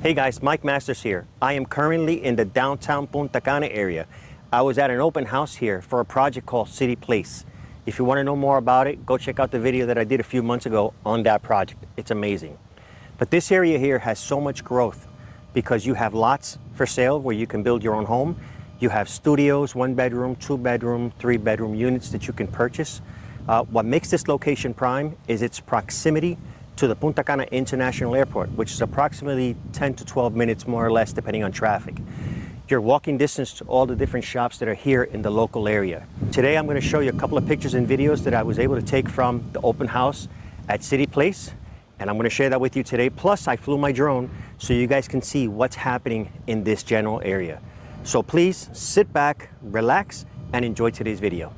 Hey guys, Mike Masters here. I am currently in the downtown Punta Cana area. I was at an open house here for a project called City Place. If you want to know more about it, go check out the video that I did a few months ago on that project. It's amazing. But this area here has so much growth because you have lots for sale where you can build your own home. You have studios, 1-bedroom, 2-bedroom, 3-bedroom units that you can purchase. What makes this location prime is its proximity to the Punta Cana International Airport, which is approximately 10 to 12 minutes more or less depending on traffic. You're walking distance to all the different shops that are here in the local area. Today I'm going to show you a couple of pictures and videos that I was able to take from the open house at City Place, and I'm going to share that with you today. Plus I flew my drone so you guys can see what's happening in this general area. So please sit back, relax, and enjoy today's video.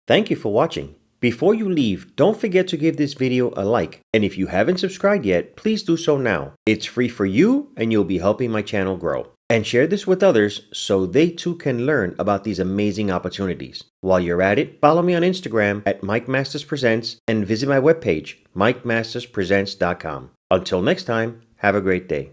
Thank you for watching. Before you leave, don't forget to give this video a like. And if you haven't subscribed yet, please do so now. It's free for you and you'll be helping my channel grow. And share this with others so they too can learn about these amazing opportunities. While you're at it, follow me on Instagram at Mike Masters Presents and visit my webpage, MikeMastersPresents.com. Until next time, have a great day.